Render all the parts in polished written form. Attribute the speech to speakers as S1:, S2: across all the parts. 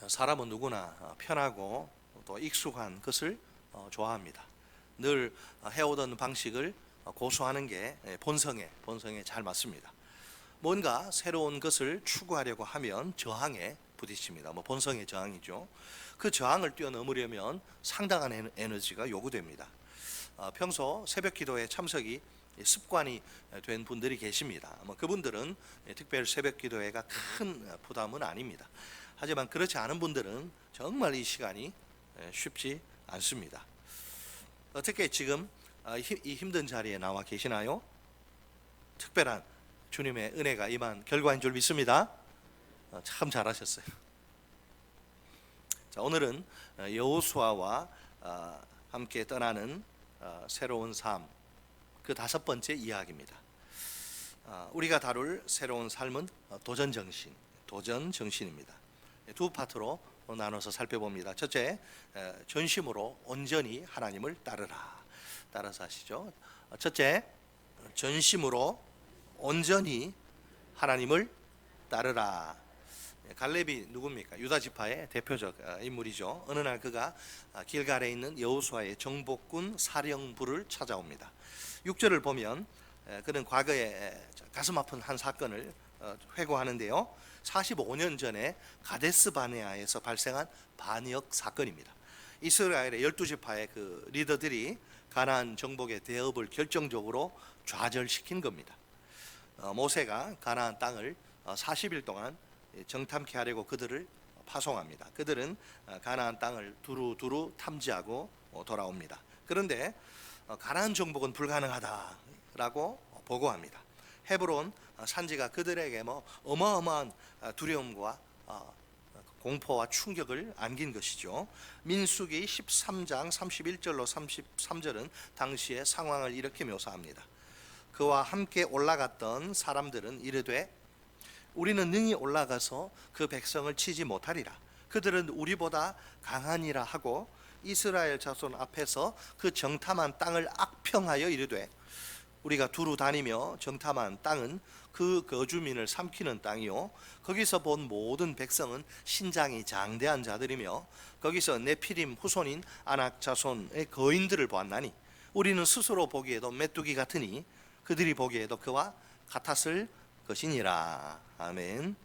S1: 사람은 누구나 편하고 또 익숙한 것을 좋아합니다. 늘 해오던 방식을 고수하는 게 본성에 잘 맞습니다. 뭔가 새로운 것을 추구하려고 하면 저항에 부딪힙니다. 본성의 저항이죠. 그 저항을 뛰어넘으려면 상당한 에너지가 요구됩니다. 평소 새벽 기도에 참석이 습관이 된 분들이 계십니다. 그분들은 특별 새벽 기도회가 큰 부담은 아닙니다. 하지만 그렇지 않은 분들은 정말 이 시간이 쉽지 않습니다. 어떻게 지금 이 힘든 자리에 나와 계시나요? 특별한 주님의 은혜가 임한 결과인 줄 믿습니다. 참 잘하셨어요. 자, 오늘은 여호수아와 함께 떠나는 새로운 삶, 그 5번째 이야기입니다. 우리가 다룰 새로운 삶은 도전 정신입니다. 두 파트로 나눠서 살펴봅니다. 첫째, 전심으로 온전히 하나님을 따르라. 따라서 하시죠. 첫째, 전심으로 온전히 하나님을 따르라. 갈렙이 누굽니까? 유다 지파의 대표적 인물이죠. 어느 날 그가 길갈에 있는 여호수아의 정복군 사령부를 찾아옵니다. 6절을 보면 그는 과거에 가슴 아픈 한 사건을 회고하는데요. 45년 전에 가데스 바네아에서 발생한 반역 사건입니다. 이스라엘의 12지파의 그 리더들이 가나안 정복의 대업을 결정적으로 좌절시킨 겁니다. 모세가 가나안 땅을 40일 동안 정탐케 하려고 그들을 파송합니다. 그들은 가나안 땅을 두루두루 탐지하고 돌아옵니다. 그런데 가나안 정복은 불가능하다라고 보고합니다. 헤브론 산지가 그들에게 어마어마한 두려움과 공포와 충격을 안긴 것이죠. 민수기 13장 31절로 33절은 당시의 상황을 이렇게 묘사합니다. 그와 함께 올라갔던 사람들은 이르되 우리는 능히 올라가서 그 백성을 치지 못하리라. 그들은 우리보다 강하니라 하고 이스라엘 자손 앞에서 그 정탐한 땅을 악평하여 이르되 우리가 두루 다니며 정탐한 땅은 그 거주민을 삼키는 땅이요 거기서 본 모든 백성은 신장이 장대한 자들이며 거기서 네피림 후손인 아낙 자손의 거인들을 보았나니 우리는 스스로 보기에도 메뚜기 같으니 그들이 보기에도 그와 같았을 것이니라. 아멘.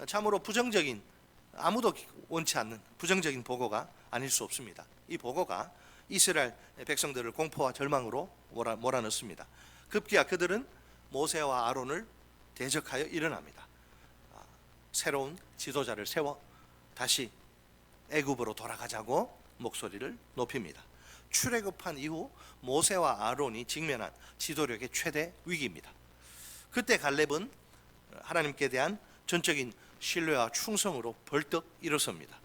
S1: 참으로 부정적인, 아무도 원치 않는 부정적인 보고가 아닐 수 없습니다. 이 보고가 이스라엘 백성들을 공포와 절망으로 몰아넣습니다. 급기야 그들은 모세와 아론을 대적하여 일어납니다. 새로운 지도자를 세워 다시 애굽으로 돌아가자고 목소리를 높입니다. 출애굽한 이후 모세와 아론이 직면한 지도력의 최대 위기입니다. 그때 갈렙은 하나님께 대한 전적인 신뢰와 충성으로 벌떡 일어섭니다.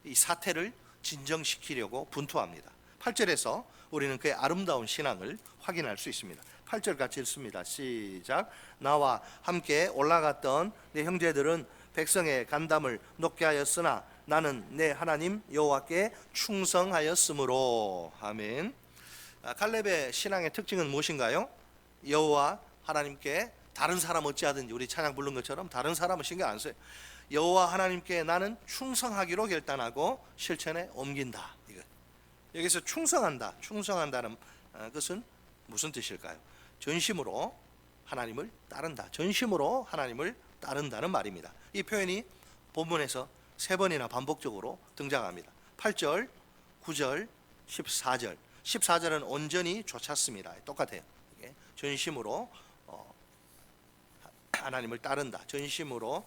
S1: 이 사태를 진정시키려고 분투합니다. 8절에서 우리는 그의 아름다운 신앙을 확인할 수 있습니다. 8절 같이 읽습니다. 시작. 나와 함께 올라갔던 내 형제들은 백성의 간담을 높게 하였으나 나는 내 하나님 여호와께 충성하였으므로. 아멘. 갈렙의 신앙의 특징은 무엇인가요? 여호와 하나님께 다른 사람 어찌하든지 우리 찬양 부른 것처럼 다른 사람은 신경 안 써요. 여호와 하나님께 나는 충성하기로 결단하고 실천에 옮긴다. 이거. 여기서 충성한다는 것은 무슨 뜻일까요? 전심으로 하나님을 따른다. 전심으로 하나님을 따른다는 말입니다. 이 표현이 본문에서 3번이나 반복적으로 등장합니다. 8절, 9절, 14절. 14절은 온전히 좇았습니다. 똑같아요. 이게 전심으로 하나님을 따른다. 전심으로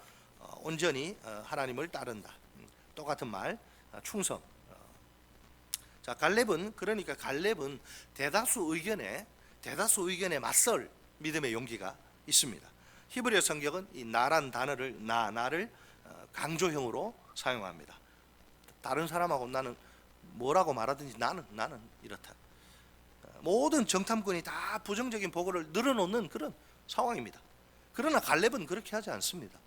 S1: 온전히 하나님을 따른다. 똑같은 말, 충성. 자, 갈렙은 대다수 의견에 맞설 믿음의 용기가 있습니다. 히브리어 성경은 이 나란 단어를 나를 강조형으로 사용합니다. 다른 사람하고 나는 뭐라고 말하든지 나는 이렇다. 모든 정탐꾼이 다 부정적인 보고를 늘어놓는 그런 상황입니다. 그러나 갈렙은 그렇게 하지 않습니다.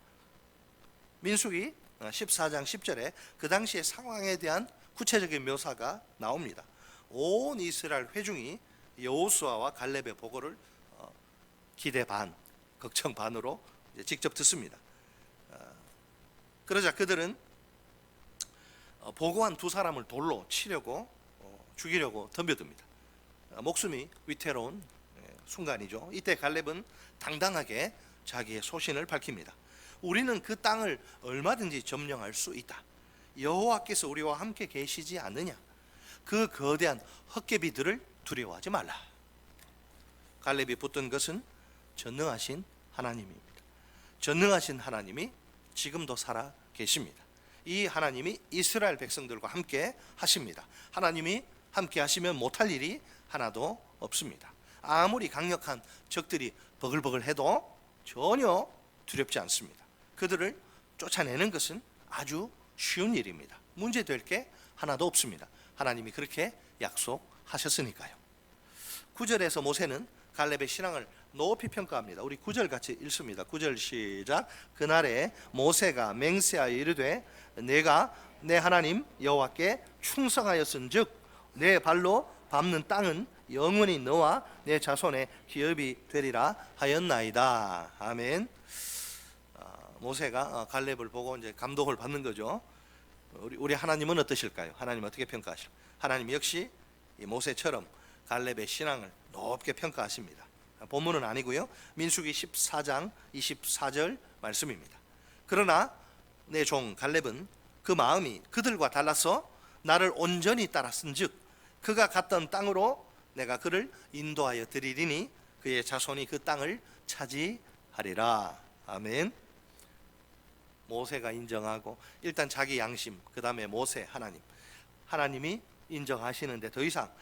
S1: 민수기 14장 10절에 그 당시의 상황에 대한 구체적인 묘사가 나옵니다. 온 이스라엘 회중이 여호수아와 갈렙의 보고를 기대 반, 걱정 반으로 직접 듣습니다. 그러자 그들은 보고한 두 사람을 돌로 치려고 죽이려고 덤벼듭니다. 목숨이 위태로운 순간이죠. 이때 갈렙은 당당하게 자기의 소신을 밝힙니다. 우리는 그 땅을 얼마든지 점령할 수 있다. 여호와께서 우리와 함께 계시지 않느냐. 그 거대한 헛개비들을 두려워하지 말라. 갈렙이 붙든 것은 전능하신 하나님입니다. 전능하신 하나님이 지금도 살아 계십니다. 이 하나님이 이스라엘 백성들과 함께 하십니다. 하나님이 함께 하시면 못할 일이 하나도 없습니다. 아무리 강력한 적들이 버글버글 해도 전혀 두렵지 않습니다. 그들을 쫓아내는 것은 아주 쉬운 일입니다. 문제될 게 하나도 없습니다. 하나님이 그렇게 약속하셨으니까요. 9절에서 모세는 갈렙의 신앙을 높이 평가합니다. 우리 9절 같이 읽습니다. 9절 시작. 그날에 모세가 맹세하여 이르되 내가 내 하나님 여호와께 충성하였은즉 내 발로 밟는 땅은 영원히 너와 내 자손의 기업이 되리라 하였나이다. 아멘. 모세가 갈렙을 보고 이제 감동을 받는 거죠. 우리 하나님은 어떠실까요? 하나님 어떻게 평가하실까요? 하나님 역시 이 모세처럼 갈렙의 신앙을 높게 평가하십니다. 본문은 아니고요. 민수기 14장 24절 말씀입니다. 그러나 내 종 갈렙은 그 마음이 그들과 달라서 나를 온전히 따랐은즉 그가 갔던 땅으로 내가 그를 인도하여 드리리니 그의 자손이 그 땅을 차지하리라. 아멘. 모세가 인정하고 일단 자기 양심, 그 다음에 모세, 하나님이 인정하시는데 더 이상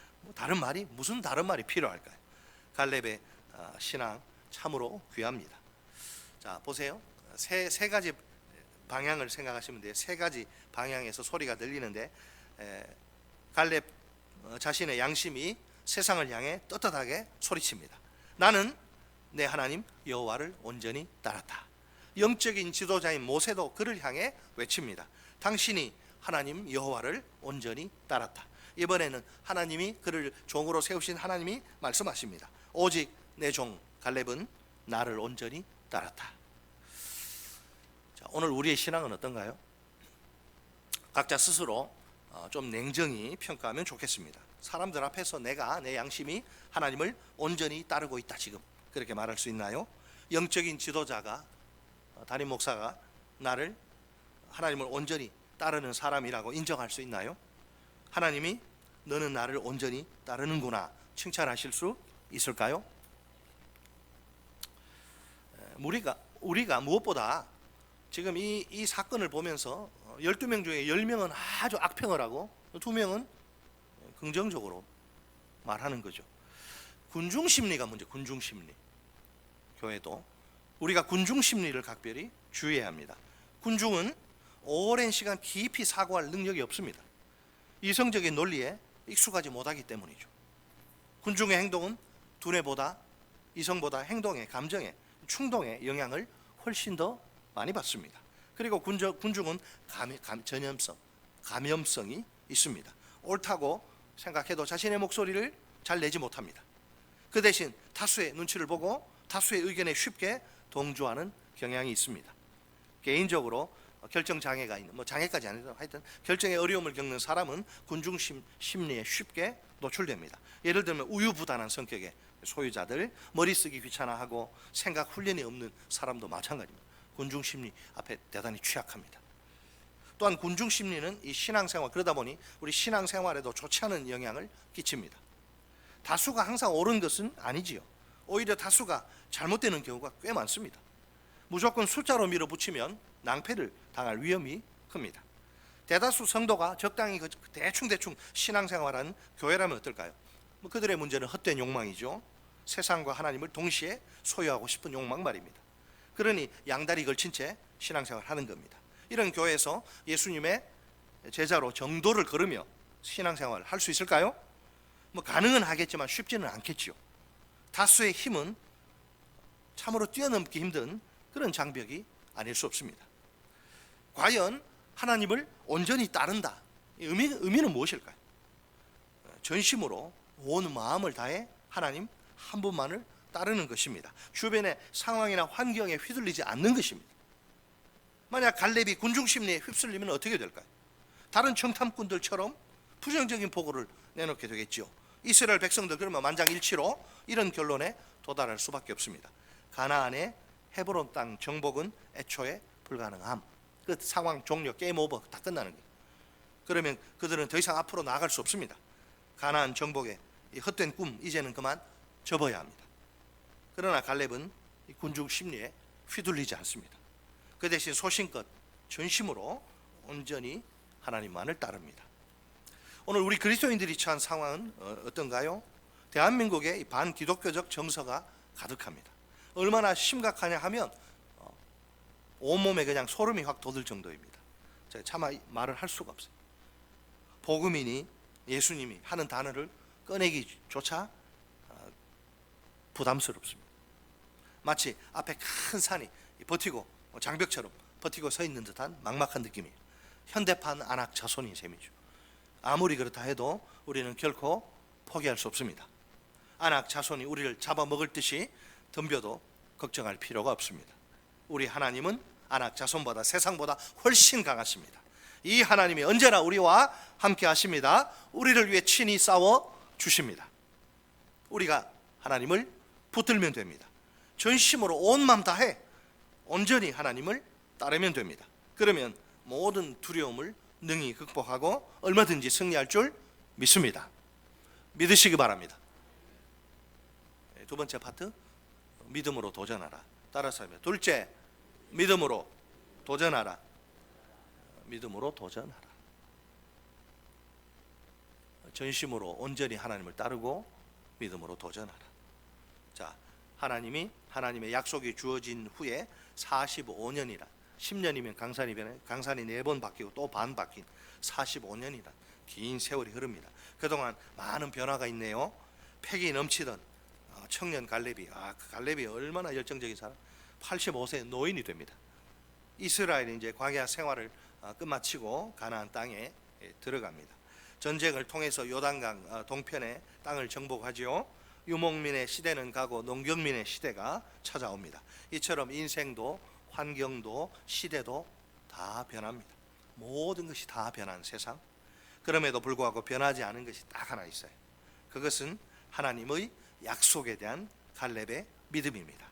S1: 무슨 다른 말이 필요할까요? 갈렙의 신앙 참으로 귀합니다. 자, 보세요. 세 가지 방향을 생각하시면 돼요. 세 가지 방향에서 소리가 들리는데 갈렙 자신의 양심이 세상을 향해 떳떳하게 소리칩니다. 나는 내 하나님 여호와를 온전히 따랐다. 영적인 지도자인 모세도 그를 향해 외칩니다. 당신이 하나님 여호와를 온전히 따랐다. 이번에는 하나님이 그를 종으로 세우신 하나님이 말씀하십니다. 오직 내 종 갈렙은 나를 온전히 따랐다. 자, 오늘 우리의 신앙은 어떤가요? 각자 스스로 좀 냉정히 평가하면 좋겠습니다. 사람들 앞에서 내 양심이 하나님을 온전히 따르고 있다, 지금 그렇게 말할 수 있나요? 영적인 지도자가, 담임 목사가 나를 하나님을 온전히 따르는 사람이라고 인정할 수 있나요? 하나님이 너는 나를 온전히 따르는구나 칭찬하실 수 있을까요? 우리가 무엇보다 지금 이 사건을 보면서 12명 중에 10명은 아주 악평을 하고 2명은 긍정적으로 말하는 거죠. 군중심리가 문제. 군중심리. 교회도 우리가 군중심리를 각별히 주의해야 합니다. 군중은 오랜 시간 깊이 사고할 능력이 없습니다. 이성적인 논리에 익숙하지 못하기 때문이죠. 군중의 행동은 두뇌보다, 이성보다 행동에, 감정에, 충동에 영향을 훨씬 더 많이 받습니다. 그리고 군중은 감염성이 있습니다. 옳다고 생각해도 자신의 목소리를 잘 내지 못합니다. 그 대신 다수의 눈치를 보고 다수의 의견에 쉽게 동조하는 경향이 있습니다. 개인적으로 결정 장애가 있는, 장애까지 아니더라도 하여튼 결정의 어려움을 겪는 사람은 군중심 심리에 쉽게 노출됩니다. 예를 들면 우유부단한 성격의 소유자들, 머리 쓰기 귀찮아하고 생각 훈련이 없는 사람도 마찬가지입니다. 군중심리 앞에 대단히 취약합니다. 또한 군중심리는 이 신앙생활, 그러다 보니 우리 신앙생활에도 좋지 않은 영향을 끼칩니다. 다수가 항상 옳은 것은 아니지요. 오히려 다수가 잘못되는 경우가 꽤 많습니다. 무조건 숫자로 밀어붙이면 낭패를 당할 위험이 큽니다. 대다수 성도가 적당히 대충 신앙생활하는 교회라면 어떨까요? 그들의 문제는 헛된 욕망이죠. 세상과 하나님을 동시에 소유하고 싶은 욕망 말입니다. 그러니 양다리 걸친 채 신앙생활하는 겁니다. 이런 교회에서 예수님의 제자로 정도를 걸으며 신앙생활을 할 수 있을까요? 가능은 하겠지만 쉽지는 않겠지요. 다수의 힘은 참으로 뛰어넘기 힘든 그런 장벽이 아닐 수 없습니다. 과연 하나님을 온전히 따른다, 의미는 무엇일까요? 전심으로 온 마음을 다해 하나님 한 분만을 따르는 것입니다. 주변의 상황이나 환경에 휘둘리지 않는 것입니다. 만약 갈렙이 군중심리에 휩쓸리면 어떻게 될까요? 다른 청탐꾼들처럼 부정적인 보고를 내놓게 되겠지요. 이스라엘 백성들 그러면 만장일치로 이런 결론에 도달할 수밖에 없습니다. 가나안의 헤브론 땅 정복은 애초에 불가능함. 그 상황 종료, 게임 오버, 다 끝나는 거예요. 그러면 그들은 더 이상 앞으로 나아갈 수 없습니다. 가나안 정복의 이 헛된 꿈 이제는 그만 접어야 합니다. 그러나 갈렙은 이 군중 심리에 휘둘리지 않습니다. 그 대신 소신껏 전심으로 온전히 하나님만을 따릅니다. 오늘 우리 그리스도인들이 처한 상황은 어떤가요? 대한민국의 반기독교적 정서가 가득합니다. 얼마나 심각하냐 하면 온몸에 그냥 소름이 확 돋을 정도입니다. 제가 차마 말을 할 수가 없어요. 복음이니 예수님이 하는 단어를 꺼내기조차 부담스럽습니다. 마치 앞에 큰 산이 버티고 장벽처럼 버티고 서 있는 듯한 막막한 느낌이에요. 현대판 안악 자손인 셈이죠. 아무리 그렇다 해도 우리는 결코 포기할 수 없습니다. 안악 자손이 우리를 잡아먹을 듯이 덤벼도 걱정할 필요가 없습니다. 우리 하나님은 안악 자손보다 세상보다 훨씬 강하십니다. 이 하나님이 언제나 우리와 함께 하십니다. 우리를 위해 친히 싸워 주십니다. 우리가 하나님을 붙들면 됩니다. 전심으로 온 마음 다해 온전히 하나님을 따르면 됩니다. 그러면 모든 두려움을 능히 극복하고 얼마든지 승리할 줄 믿습니다. 믿으시기 바랍니다. 두 번째 파트, 믿음으로 도전하라. 따라서 하면 둘째, 믿음으로 도전하라. 믿음으로 도전하라. 전심으로 온전히 하나님을 따르고 믿음으로 도전하라. 자, 하나님이 하나님의 약속이 주어진 후에 45년이라 10년이면 강산이 4번 바뀌고 또 반 바뀐 45년이란 긴 세월이 흐릅니다. 그동안 많은 변화가 있네요. 패기 넘치던 청년 갈렙이 그 갈렙이 얼마나 열정적인 사람, 85세 노인이 됩니다. 이스라엘이 이제 광야 생활을 끝마치고 가나안 땅에 들어갑니다. 전쟁을 통해서 요단강 동편의 땅을 정복하지요. 유목민의 시대는 가고 농경민의 시대가 찾아옵니다. 이처럼 인생도 환경도 시대도 다 변합니다. 모든 것이 다 변한 세상. 그럼에도 불구하고 변하지 않은 것이 딱 하나 있어요. 그것은 하나님의 약속에 대한 갈렙의 믿음입니다.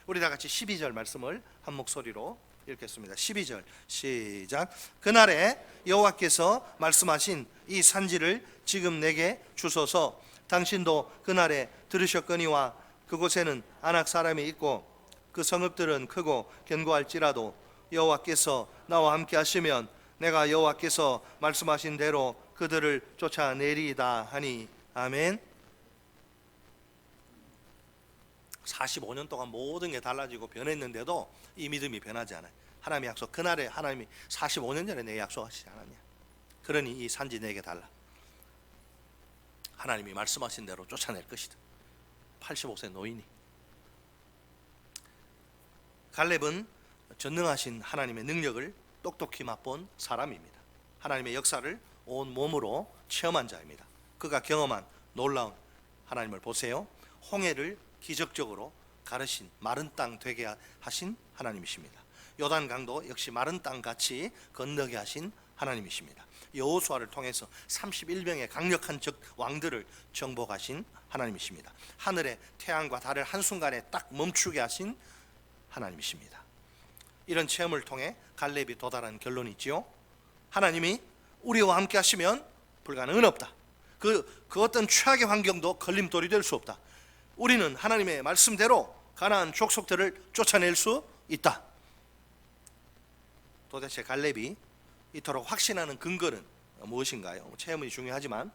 S1: 우리 다 같이 12절 말씀을 한 목소리로 읽겠습니다. 12절 시작. 그날에 여호와께서 말씀하신 이 산지를 지금 내게 주소서. 당신도 그날에 들으셨거니와 그곳에는 아낙 사람이 있고 그 성읍들은 크고 견고할지라도 여호와께서 나와 함께 하시면 내가 여호와께서 말씀하신 대로 그들을 쫓아내리이다 하니. 아멘. 45년 동안 모든 게 달라지고 변했는데도 이 믿음이 변하지 않아요. 하나님의 약속, 그날에 하나님이 45년 전에 내게 약속하시지 않았냐. 그러니 이 산지 내게 달라. 하나님이 말씀하신 대로 쫓아낼 것이다. 85세 노인이. 갈렙은 전능하신 하나님의 능력을 똑똑히 맛본 사람입니다. 하나님의 역사를 온 몸으로 체험한 자입니다. 그가 경험한 놀라운 하나님을 보세요. 홍해를 기적적으로 가르신 마른 땅 되게 하신 하나님이십니다. 요단강도 역시 마른 땅 같이 건너게 하신 하나님이십니다. 여호수아를 통해서 31명의 강력한 적 왕들을 정복하신 하나님이십니다. 하늘의 태양과 달을 한순간에 딱 멈추게 하신 하나님이십니다. 이런 체험을 통해 갈렙이 도달한 결론이 있지요. 하나님이 우리와 함께 하시면 불가능은 없다. 그 어떤 최악의 환경도 걸림돌이 될 수 없다. 우리는 하나님의 말씀대로 가나안 족속들을 쫓아낼 수 있다. 도대체 갈렙이 이토록 확신하는 근거는 무엇인가요? 체험이 중요하지만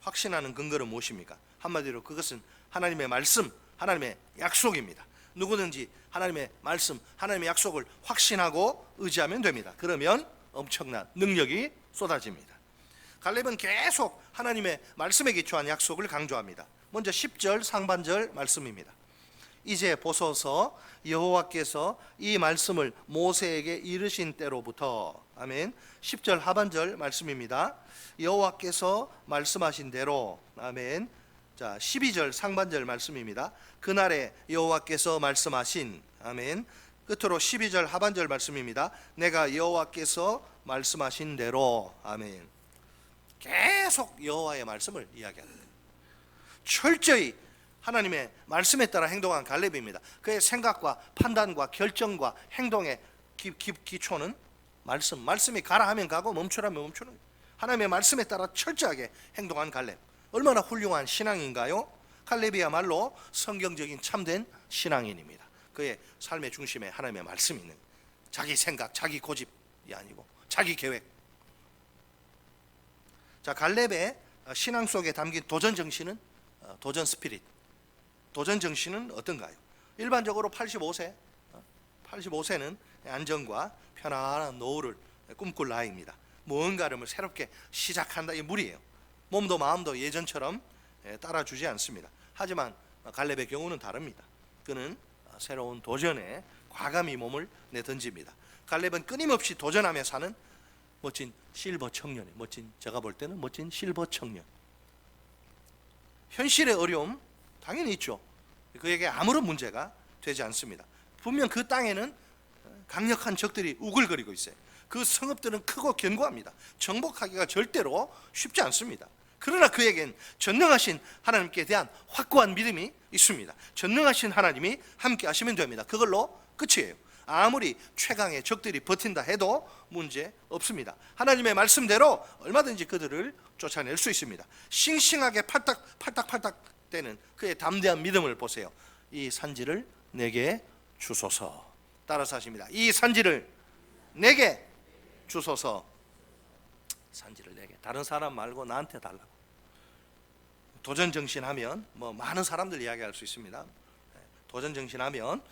S1: 확신하는 근거는 무엇입니까? 한마디로 그것은 하나님의 말씀, 하나님의 약속입니다. 누구든지 하나님의 말씀, 하나님의 약속을 확신하고 의지하면 됩니다. 그러면 엄청난 능력이 쏟아집니다. 갈렙은 계속 하나님의 말씀에 기초한 약속을 강조합니다. 먼저 10절 상반절 말씀입니다. 이제 보소서 여호와께서 이 말씀을 모세에게 이르신 때로부터. 아멘. 10절 하반절 말씀입니다. 여호와께서 말씀하신 대로. 아멘. 자, 12절 상반절 말씀입니다. 그날에 여호와께서 말씀하신. 아멘. 끝으로 12절 하반절 말씀입니다. 내가 여호와께서 말씀하신 대로. 아멘. 계속 여호와의 말씀을 이야기합니다. 철저히 하나님의 말씀에 따라 행동한 갈렙입니다. 그의 생각과 판단과 결정과 행동의 기초는 말씀이 가라 하면 가고 멈추라면 멈추는, 하나님의 말씀에 따라 철저하게 행동한 갈렙. 얼마나 훌륭한 신앙인가요? 갈렙이야말로 성경적인 참된 신앙인입니다. 그의 삶의 중심에 하나님의 말씀이 있는, 자기 생각, 자기 고집이 아니고 자기 계획. 자, 갈렙의 신앙 속에 담긴 도전 정신은, 도전 스피릿, 도전 정신은 어떤가요? 일반적으로 85세는 안정과 편안한 노후를 꿈꿀 나이입니다. 무언가를 새롭게 시작한다, 이 무리예요. 몸도 마음도 예전처럼 따라주지 않습니다. 하지만 갈렙의 경우는 다릅니다. 그는 새로운 도전에 과감히 몸을 내던집니다. 갈렙은 끊임없이 도전하며 사는 멋진 실버 청년이에요. 제가 볼 때는 멋진 실버 청년. 현실의 어려움 당연히 있죠. 그에게 아무런 문제가 되지 않습니다. 분명 그 땅에는 강력한 적들이 우글거리고 있어요. 그 성읍들은 크고 견고합니다. 정복하기가 절대로 쉽지 않습니다. 그러나 그에겐 전능하신 하나님께 대한 확고한 믿음이 있습니다. 전능하신 하나님이 함께 하시면 됩니다. 그걸로 끝이에요. 아무리 최강의 적들이 버틴다 해도 문제 없습니다. 하나님의 말씀대로 얼마든지 그들을 쫓아낼 수 있습니다. 싱싱하게 팔딱팔딱 되는 그의 담대한 믿음을 보세요. 이 산지를 내게 주소서. 따라서 하십니다. 이 산지를 내게 주소서. 산지를 내게. 다른 사람 말고 나한테 달라고. 도전 정신하면 많은 사람들 이야기할 수 있습니다. 도전 정신하면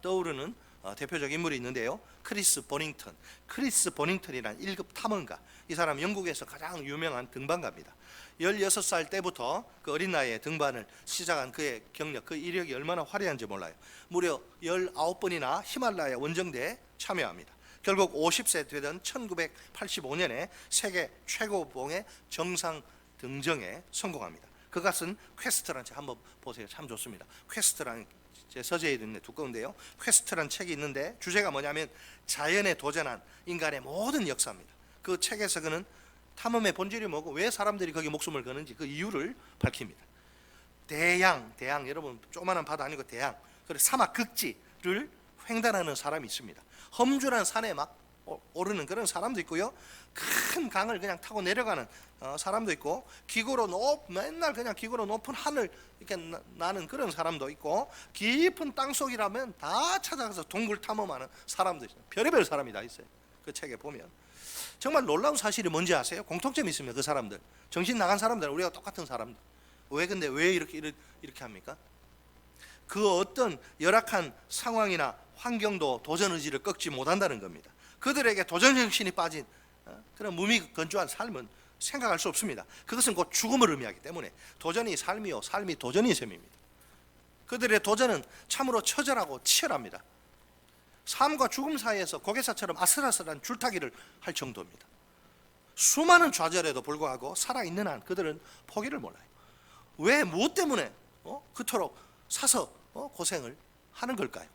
S1: 떠오르는 대표적 인물이 있는데요. 크리스 보닝턴이라는 1급 탐험가. 이 사람 영국에서 가장 유명한 등반가입니다. 16살 때부터 그 어린 나이에 등반을 시작한 그의 경력, 그 이력이 얼마나 화려한지 몰라요. 무려 19번이나 히말라야 원정대에 참여합니다. 결국 50세 되던 1985년에 세계 최고봉의 정상 등정에 성공합니다. 그것은 퀘스트라는 책 한번 보세요. 참 좋습니다. 퀘스트라는 제 서재에 있는 두꺼운데요. 퀘스트라는 책이 있는데 주제가 뭐냐면 자연에 도전한 인간의 모든 역사입니다. 그 책에서 그는 탐험의 본질이 뭐고 왜 사람들이 거기 목숨을 거는지 그 이유를 밝힙니다. 대양 여러분 조그마한 바다 아니고 대양, 그리고 사막 극지를 횡단하는 사람이 있습니다. 험준한 산에 막 오르는 그런 사람도 있고요. 큰 강을 그냥 타고 내려가는 사람도 있고, 맨날 그냥 기구로 높은 하늘 이렇게 나는 그런 사람도 있고, 깊은 땅속이라면 다 찾아가서 동굴 탐험하는 사람도 있어요. 별의별 사람이 다 있어요. 그 책에 보면 정말 놀라운 사실이 뭔지 아세요? 공통점이 있습니다. 그 사람들, 정신 나간 사람들, 우리가 똑같은 사람들. 근데 왜 이렇게 합니까? 그 어떤 열악한 상황이나 환경도 도전 의지를 꺾지 못한다는 겁니다. 그들에게 도전 정신이 빠진 그런 무미건조한 삶은 생각할 수 없습니다. 그것은 곧 죽음을 의미하기 때문에 도전이 삶이요, 삶이 도전이 셈입니다. 그들의 도전은 참으로 처절하고 치열합니다. 삶과 죽음 사이에서 고개사처럼 아슬아슬한 줄타기를 할 정도입니다. 수많은 좌절에도 불구하고 살아있는 한 그들은 포기를 몰라요. 왜, 무엇 때문에 그토록 사서 고생을 하는 걸까요?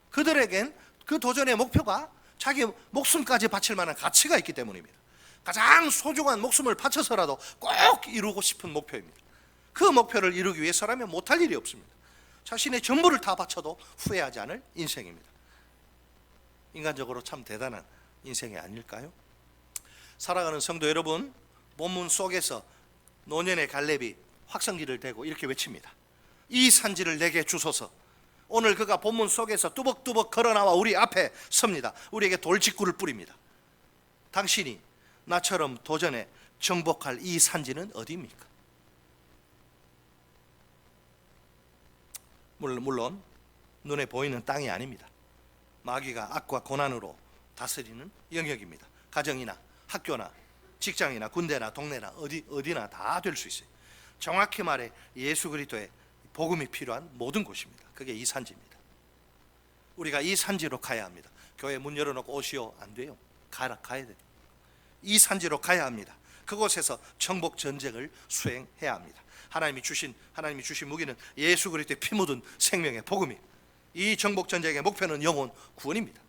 S1: 그들에겐 그 도전의 목표가 자기 목숨까지 바칠 만한 가치가 있기 때문입니다. 가장 소중한 목숨을 바쳐서라도 꼭 이루고 싶은 목표입니다. 그 목표를 이루기 위해서라면 못할 일이 없습니다. 자신의 전부를 다 바쳐도 후회하지 않을 인생입니다. 인간적으로 참 대단한 인생이 아닐까요? 살아가는 성도 여러분, 본문 속에서 노년의 갈렙이 확성기를 대고 이렇게 외칩니다. 이 산지를 내게 주소서. 오늘 그가 본문 속에서 뚜벅뚜벅 걸어나와 우리 앞에 섭니다. 우리에게 돌직구를 뿌립니다. 당신이 나처럼 도전에 정복할 이 산지는 어디입니까? 물론 눈에 보이는 땅이 아닙니다. 마귀가 악과 고난으로 다스리는 영역입니다. 가정이나 학교나 직장이나 군대나 동네나 어디나 다 될 수 있어요. 정확히 말해 예수 그리스도의 복음이 필요한 모든 곳입니다. 그게 이 산지입니다. 우리가 이 산지로 가야 합니다. 교회 문 열어놓고 오시오 안 돼요. 가야 돼요. 이 산지로 가야 합니다. 그곳에서 정복 전쟁을 수행해야 합니다. 하나님이 주신 무기는 예수 그리스도의 피 묻은 생명의 복음이, 이 정복 전쟁의 목표는 영혼 구원입니다.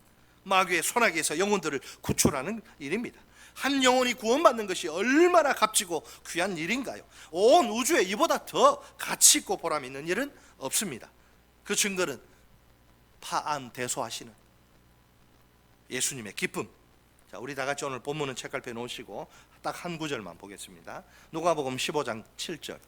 S1: 마귀의 손아귀에서 영혼들을 구출하는 일입니다. 한 영혼이 구원받는 것이 얼마나 값지고 귀한 일인가요? 온 우주에 이보다 더 가치 있고 보람 있는 일은 없습니다. 그 증거는 파암대소하시는 예수님의 기쁨. 자, 우리 다 같이 오늘 본문은 책갈피에 놓으시고 딱 한 구절만 보겠습니다. 누가복음 15장 7절.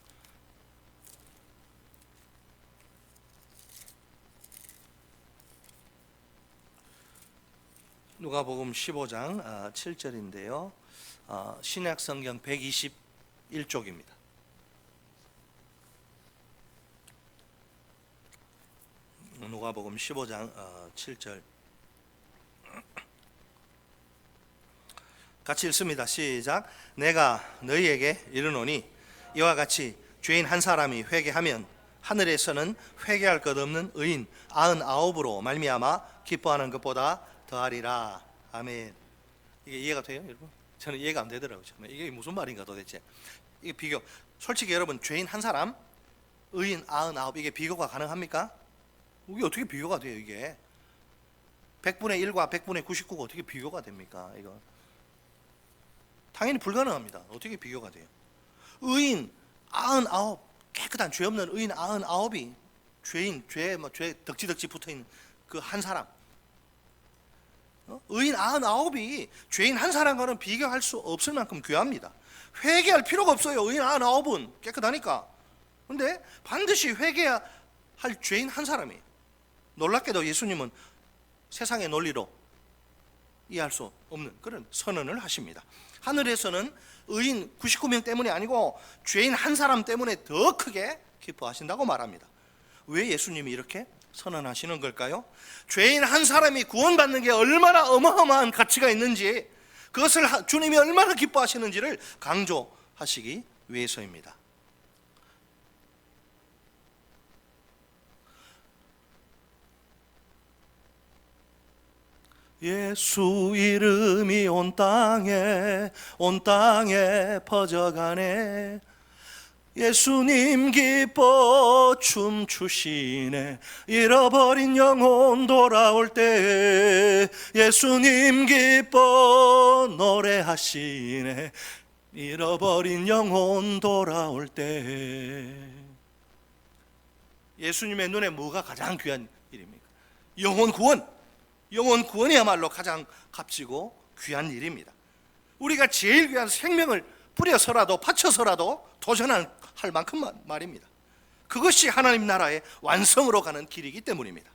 S1: 누가복음 15장 7절인데요. 신약성경 121쪽입니다. 누가복음 15장 7절 같이 읽습니다. 시작. 내가 너희에게 이르노니 이와 같이 죄인 한 사람이 회개하면 하늘에서는 회개할 것 없는 의인 99으로 말미암아 기뻐하는 것보다 더하리라. 아멘. 이게 이해가 돼요, 여러분? 저는 이해가 안 되더라고요. 이게 무슨 말인가 도대체. 이게 비교. 솔직히 여러분, 죄인 한 사람, 의인 99, 이게 비교가 가능합니까? 이게 어떻게 비교가 돼요, 이게? 100분의 1과 100분의 99가 어떻게 비교가 됩니까? 이거 당연히 불가능합니다. 어떻게 비교가 돼요? 의인 99, 깨끗한 죄 없는 의인 99이 죄 덕지덕지 붙어있는 그 한 사람, 의인 99이 죄인 한 사람과는 비교할 수 없을 만큼 귀합니다. 회개할 필요가 없어요. 의인 99은 깨끗하니까. 근데 반드시 회개해야 할 죄인 한 사람이, 놀랍게도 예수님은 세상의 논리로 이해할 수 없는 그런 선언을 하십니다. 하늘에서는 의인 99명 때문이 아니고 죄인 한 사람 때문에 더 크게 기뻐하신다고 말합니다. 왜 예수님이 이렇게 선언하시는 걸까요? 죄인 한 사람이 구원받는 게 얼마나 어마어마한 가치가 있는지, 그것을 주님이 얼마나 기뻐하시는지를 강조하시기 위해서입니다. 예수 이름이 온 땅에 퍼져가네. 예수님 기뻐 춤추시네. 잃어버린 영혼 돌아올 때 예수님 기뻐 노래하시네. 잃어버린 영혼 돌아올 때. 예수님의 눈에 뭐가 가장 귀한 일입니까? 영혼 구원. 영혼 구원이야말로 가장 값지고 귀한 일입니다. 우리가 제일 귀한 생명을 뿌려서라도 바쳐서라도 도전할 만큼 말입니다. 그것이 하나님 나라의 완성으로 가는 길이기 때문입니다.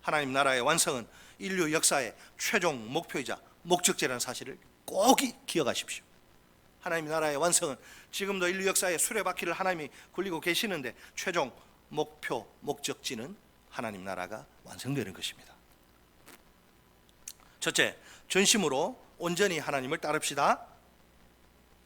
S1: 하나님 나라의 완성은 인류 역사의 최종 목표이자 목적지라는 사실을 꼭 기억하십시오. 하나님 나라의 완성은 지금도 인류 역사의 수레바퀴를 하나님이 굴리고 계시는데 최종 목표 목적지는 하나님 나라가 완성되는 것입니다. 첫째, 전심으로 온전히 하나님을 따릅시다.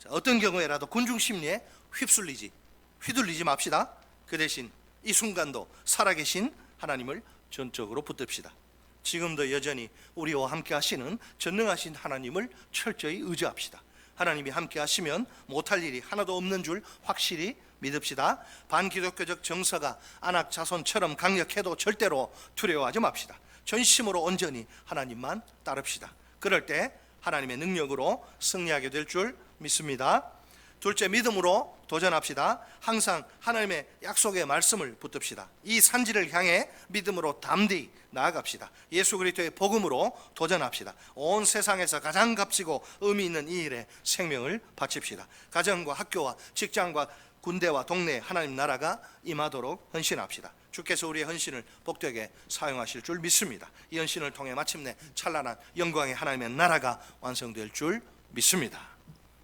S1: 어떤 경우에라도 군중심리에 휘둘리지 맙시다. 그 대신 이 순간도 살아계신 하나님을 전적으로 붙듭시다. 지금도 여전히 우리와 함께 하시는 전능하신 하나님을 철저히 의지합시다. 하나님이 함께 하시면 못할 일이 하나도 없는 줄 확실히 믿읍시다. 반기독교적 정서가 안악 자손처럼 강력해도 절대로 두려워하지 맙시다. 전심으로 온전히 하나님만 따릅시다. 그럴 때 하나님의 능력으로 승리하게 될 줄 믿습니다. 둘째, 믿음으로 도전합시다. 항상 하나님의 약속의 말씀을 붙듭시다. 이 산지를 향해 믿음으로 담대히 나아갑시다. 예수 그리스도의 복음으로 도전합시다. 온 세상에서 가장 값지고 의미 있는 이 일에 생명을 바칩시다. 가정과 학교와 직장과 군대와 동네에 하나님 나라가 임하도록 헌신합시다. 주께서 우리의 헌신을 복되게 사용하실 줄 믿습니다. 이 헌신을 통해 마침내 찬란한 영광의 하나님의 나라가 완성될 줄 믿습니다.